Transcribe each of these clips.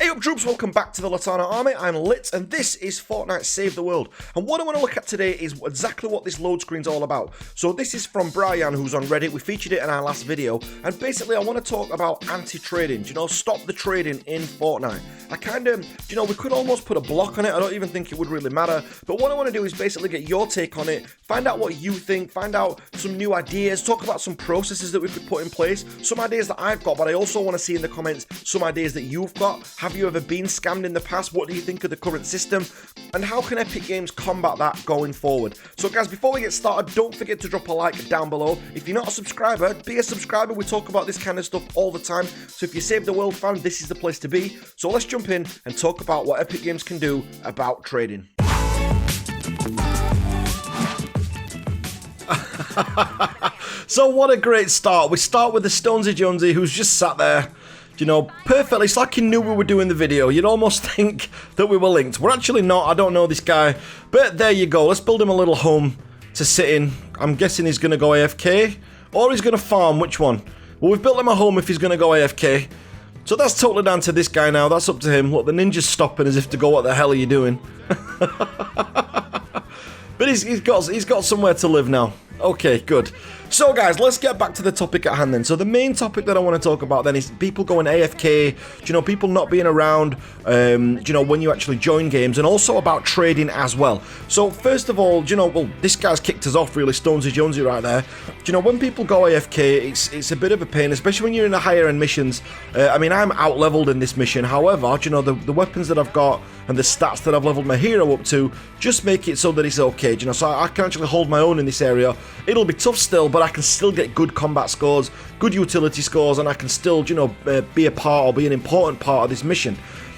Hey up troops, welcome back to the Litanah army. I'm Lit and this is Fortnite Save the World. And what I want to look at today is exactly what this load screen's all about. So this is from Brian, who's on Reddit. We featured it in our last video. And basically I want to talk about anti-trading. You know, stop the trading in Fortnite. I kind of, you know, we could almost put a block on it. I don't even think it would really matter. But what I want to do is basically get your take on it, find out what you think, find out some new ideas, talk about some processes that we could put in place, some ideas that I've got, but I also want to see in the comments some ideas that you've got. Have you ever been scammed in the past? What do you think of the current system? And how can Epic Games combat that going forward? So guys, before we get started, don't forget to drop a like down below. If you're not a subscriber, be a subscriber. We talk about this kind of stuff all the time. So if you're Save the World fan, this is the place to be. So let's jump in and talk about what Epic Games can do about trading. So what a great start. We start with the StoneZ Jonesy, who's just sat there, you know, perfectly. It's like he knew we were doing the video. You'd almost think that we were linked. We're actually not. I don't know this guy. But there you go. Let's build him a little home to sit in. I'm guessing he's going to go AFK. Or he's going to farm. Which one? Well, we've built him a home if he's going to go AFK. So that's totally down to this guy now. That's up to him. Look, the ninja's stopping as if to go, what the hell are you doing? But he's got somewhere to live now. Okay, good. So guys, let's get back to the topic at hand then. So the main topic that I want to talk about then is people going AFK, you know, people not being around, you know, when you actually join games, and also about trading as well. So first of all, you know, well, this guy's kicked us off really, StoneZ Jonesy right there. You know, when people go AFK, it's a bit of a pain, especially when you're in the higher end missions. I mean, I'm out leveled in this mission. However, you know, the weapons that I've got and the stats that I've leveled my hero up to just make it so that it's okay, you know, so I can actually hold my own in this area. It'll be tough still, but I can still get good combat scores, good utility scores, and I can still, you know, be a part or be an important part of this mission.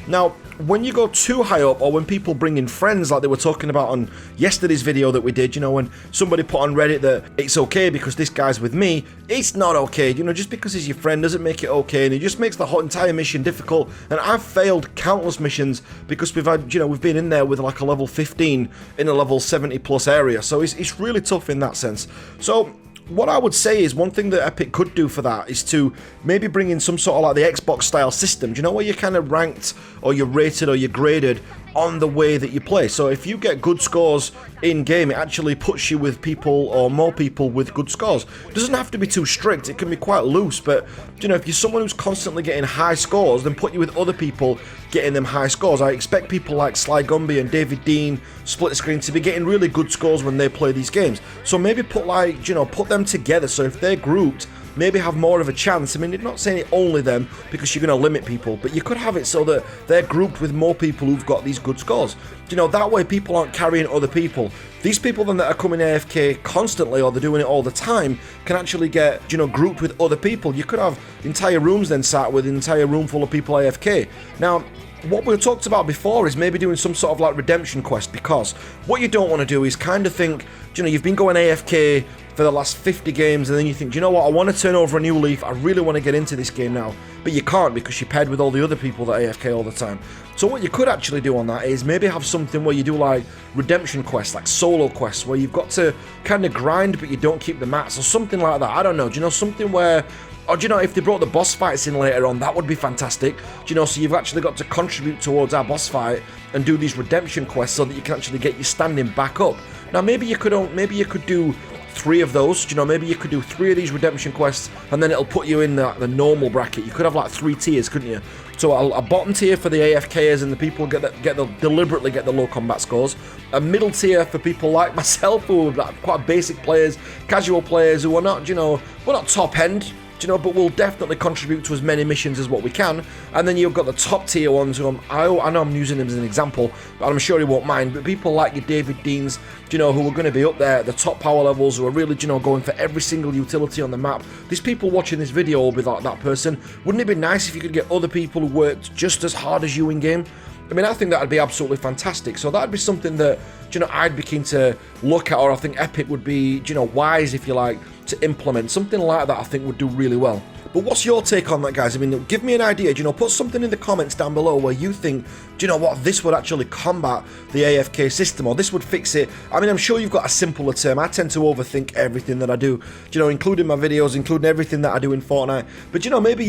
Now, when you go too high up, or when people bring in friends like they were talking about on yesterday's video that we did, you know, when somebody put on Reddit that it's okay because this guy's with me, it's not okay. You know, just because he's your friend doesn't make it okay, and it just makes the whole entire mission difficult. And I've failed countless missions because we've had, you know, we've been in there with like a level 15 in a level 70 plus area, so it's really tough in that sense. So what I would say is one thing that Epic could do for that is to maybe bring in some sort of like the Xbox style system. Do you know, where you're kind of ranked or you're rated or you're graded on the way that you play? So if you get good scores in game, it actually puts you with people or more people with good scores. It doesn't have to be too strict, it can be quite loose, but you know, if you're someone who's constantly getting high scores, then put you with other people getting them high scores. I expect people like Sly Gumby and David Dean, Split Screen, to be getting really good scores when they play these games. So maybe put, like, you know, put them together, so if they're grouped, maybe have more of a chance. I mean, I'm not saying it only them because you're going to limit people, but you could have it so that they're grouped with more people who've got these good scores. You know, that way people aren't carrying other people. These people then that are coming AFK constantly, or they're doing it all the time, can actually get, you know, grouped with other people. You could have entire rooms then sat with an entire room full of people AFK. Now, what we talked about before is maybe doing some sort of like redemption quest, because what you don't want to do is kind of think, you know, you've been going AFK for the last 50 games, and then you think, you know what, I want to turn over a new leaf, I really want to get into this game now, but you can't because you're paired with all the other people that AFK all the time. So what you could actually do on that is maybe have something where you do like redemption quests, like solo quests, where you've got to kind of grind but you don't keep the mats, or something like that. I don't know, do you know, something where, or do you know, if they brought the boss fights in later on, that would be fantastic. Do you know, so you've actually got to contribute towards our boss fight and do these redemption quests so that you can actually get your standing back up. Now maybe you could do 3 of those. You know, maybe you could do 3 of these redemption quests, and then it'll put you in the normal bracket. You could have like 3 tiers, couldn't you? So a bottom tier for the AFKers and the people deliberately get the low combat scores. A middle tier for people like myself, who are like quite basic players, casual players, who are not, you know, we're not top end, you know, but we'll definitely contribute to as many missions as what we can. And then you've got the top tier ones who I know I'm using them as an example, but I'm sure he won't mind, but people like your David Deans, you know, who are going to be up there at the top power levels, who are really, you know, going for every single utility on the map. These people watching this video will be like that person. Wouldn't it be nice if you could get other people who worked just as hard as you in game? I mean, I think that would be absolutely fantastic. So that would be something that, you know, I'd be keen to look at, or I think Epic would be, you know, wise, if you like, to implement. Something like that I think would do really well. But what's your take on that, guys? I mean, give me an idea, put something in the comments down below where you think, do you know what, this would actually combat the AFK system, or this would fix it. I mean, I'm sure you've got a simpler term. I tend to overthink everything that I do, including my videos, including everything that I do in Fortnite. But maybe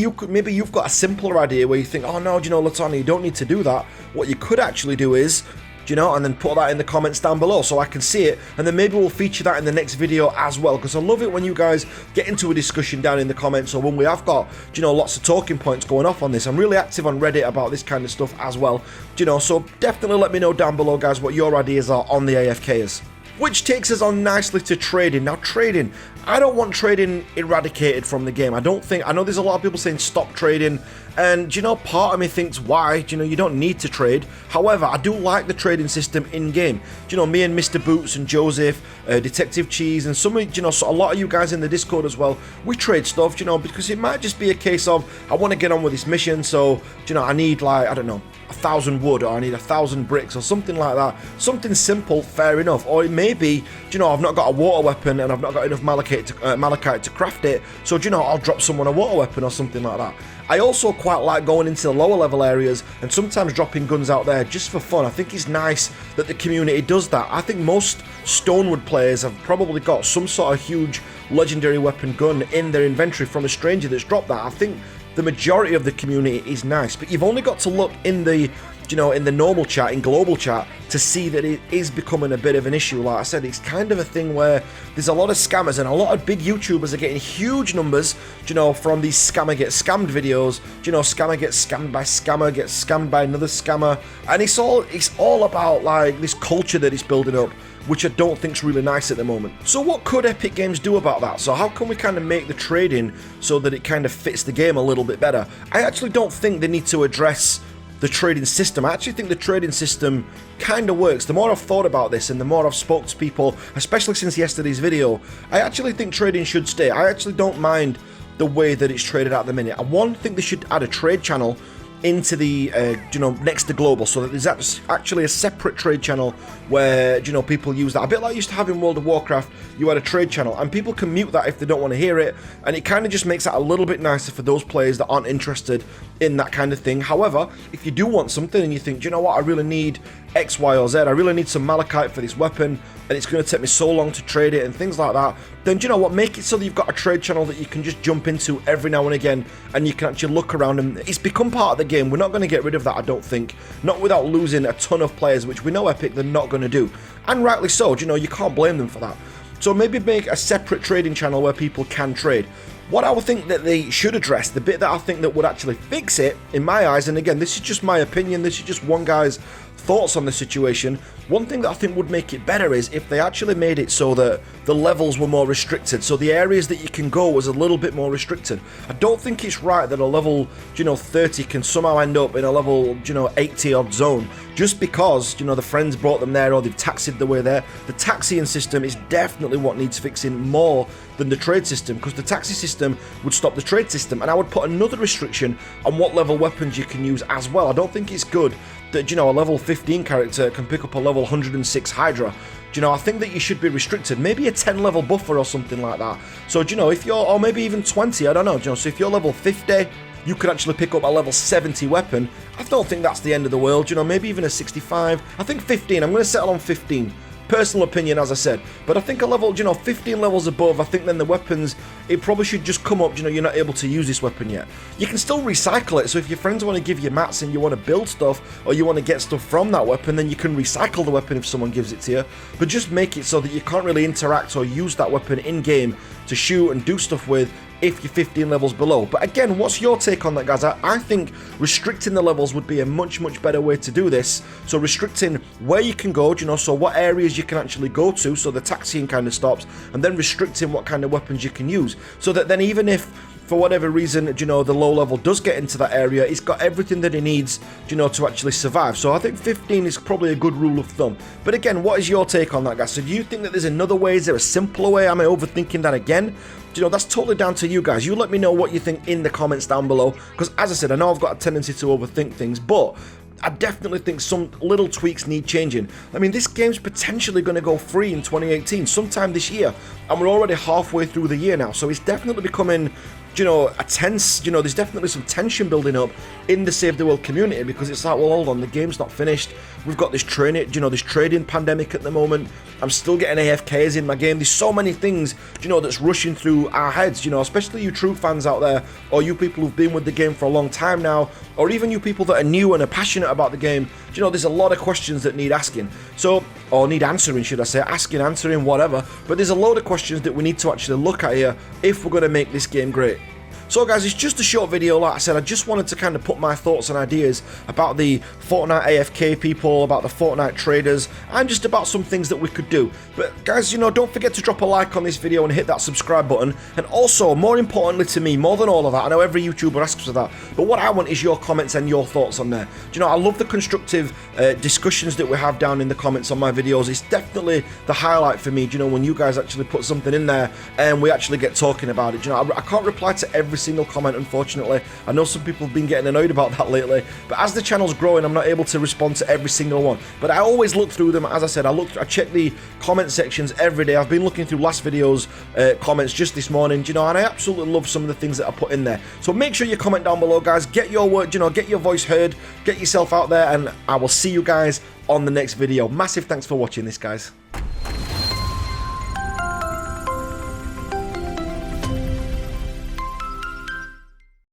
you've got a simpler idea where you think, oh no, Litanah, you don't need to do that. What you could actually do is, and then put that in the comments down below so I can see it, and then maybe we'll feature that in the next video as well, because I love it when you guys get into a discussion down in the comments, or when we have got, lots of talking points going off on this. I'm really active on Reddit about this kind of stuff as well, so definitely let me know down below, guys, what your ideas are on the AFKs. Which takes us on nicely to trading. Now, trading, I don't want trading eradicated from the game. I know there's a lot of people saying stop trading, and part of me thinks, why? You don't need to trade. However, I do like the trading system in game. Me and Mr. Boots and Joseph, Detective Cheese, and some of so a lot of you guys in the Discord as well, we trade stuff, because it might just be a case of, I want to get on with this mission, so I need, like, I don't know, 1,000 wood, or I need 1,000 bricks, or something like that. Something simple, fair enough. Or it may be, I've not got a water weapon and I've not got enough malachite to craft it, so I'll drop someone a water weapon or something like that. I also quite like going into the lower level areas and sometimes dropping guns out there just for fun. I think it's nice that the community does that. I think most Stonewood players have probably got some sort of huge legendary weapon gun in their inventory from a stranger that's dropped that. I think the majority of the community is nice, but you've only got to look in the in the normal chat, in global chat, to see that it is becoming a bit of an issue. Like I said, it's kind of a thing where there's a lot of scammers, and a lot of big YouTubers are getting huge numbers, from these scammer get scammed videos. Scammer gets scammed by scammer, gets scammed by another scammer, and it's all about, like, this culture that is building up, which I don't think is really nice at the moment. So what could Epic Games do about that? So how can we kind of make the trading so that it kind of fits the game a little bit better? I actually don't think they need to address the trading system. I actually think the trading system kind of works. The more I've thought about this and the more I've spoke to people, especially since yesterday's video, I actually think trading should stay. I actually don't mind the way that it's traded at the minute. I think they should add a trade channel into the next to global, so that there's actually a separate trade channel where people use that, a bit like you used to have in World of Warcraft. You had a trade channel and people can mute that if they don't want to hear it, and it kind of just makes it a little bit nicer for those players that aren't interested in that kind of thing. However, if you do want something and you think, do you know what, I really need X, Y, or Z, I really need some malachite for this weapon, and it's going to take me so long to trade it and things like that, then do you know what, make it so that you've got a trade channel that you can just jump into every now and again, and you can actually look around, and it's become part of the game. We're not going to get rid of that, I don't think, not without losing a ton of players, which we know Epic they're not going to do, and rightly so. You can't blame them for that. So maybe make a separate trading channel where people can trade. What I would think that they should address, the bit that I think that would actually fix it, in my eyes, and again, this is just my opinion, this is just one guy's thoughts on the situation, one thing that I think would make it better is if they actually made it so that the levels were more restricted, so the areas that you can go was a little bit more restricted. I don't think it's right that a level 30 can somehow end up in a level 80 odd zone just because the friends brought them there, or they've taxied the way there. The taxiing system is definitely what needs fixing more than the trade system, because the taxi system would stop the trade system, and I would put another restriction on what level weapons you can use as well. I don't think it's good that a level 15 character can pick up a level 106 Hydra. I think that you should be restricted, maybe a 10 level buffer or something like that. So if you're, or maybe even 20, I don't know, so if you're level 50, you could actually pick up a level 70 weapon. I don't think that's the end of the world, maybe even a 65. I think 15, I'm going to settle on 15. Personal opinion, as I said, but I think a level, 15 levels above, I think then the weapons, it probably should just come up, you're not able to use this weapon yet. You can still recycle it, so if your friends want to give you mats and you want to build stuff, or you want to get stuff from that weapon, then you can recycle the weapon if someone gives it to you, but just make it so that you can't really interact or use that weapon in-game to shoot and do stuff with if you're 15 levels below. But again, what's your take on that, guys? I think restricting the levels would be a much better way to do this. So restricting where you can go, so what areas you can actually go to, so the taxiing kind of stops, and then restricting what kind of weapons you can use, so that then even if for whatever reason, the low level does get into that area, he's got everything that he needs, to actually survive. So I think 15 is probably a good rule of thumb. But again, what is your take on that, guys? So do you think that there's another way? Is there a simpler way? Am I overthinking that again? That's totally down to you guys. You let me know what you think in the comments down below, because as I said, I know I've got a tendency to overthink things, but I definitely think some little tweaks need changing. I mean, this game's potentially going to go free in 2018, sometime this year, and we're already halfway through the year now, so it's definitely becoming you know, a tense, you know, there's definitely some tension building up in the Save the World community, because it's like, well, hold on, the game's not finished. We've got this trading pandemic at the moment. I'm still getting AFKs in my game. There's so many things, you know, that's rushing through our heads, you know, especially you true fans out there, or you people who've been with the game for a long time now, or even you people that are new and are passionate about the game. You know, there's a lot of questions that need asking. So, or need answering, should I say, asking, answering, whatever. But there's a load of questions that we need to actually look at here if we're going to make this game great. So guys, it's just a short video. Like I said, I just wanted to kind of put my thoughts and ideas about the Fortnite AFK people, about the Fortnite traders, and just about some things that we could do. But guys, you know, don't forget to drop a like on this video and hit that subscribe button. And also, more importantly to me, more than all of that, I know every YouTuber asks for that, but what I want is your comments and your thoughts on there. Do you know, I love the constructive discussions that we have down in the comments on my videos. It's definitely the highlight for me, do you know, when you guys actually put something in there and we actually get talking about it. Do you know, I can't reply to every single comment, unfortunately. I know some people have been getting annoyed about that lately, but as the channel's growing, I'm not able to respond to every single one. But I always look through them. As I said, I check the comment sections every day. I've been looking through last video's comments just this morning, you know, and I absolutely love some of the things that I put in there. So make sure you comment down below, guys. Get your word, you know, get your voice heard, get yourself out there, and I will see you guys on the next video. Massive thanks for watching this, guys.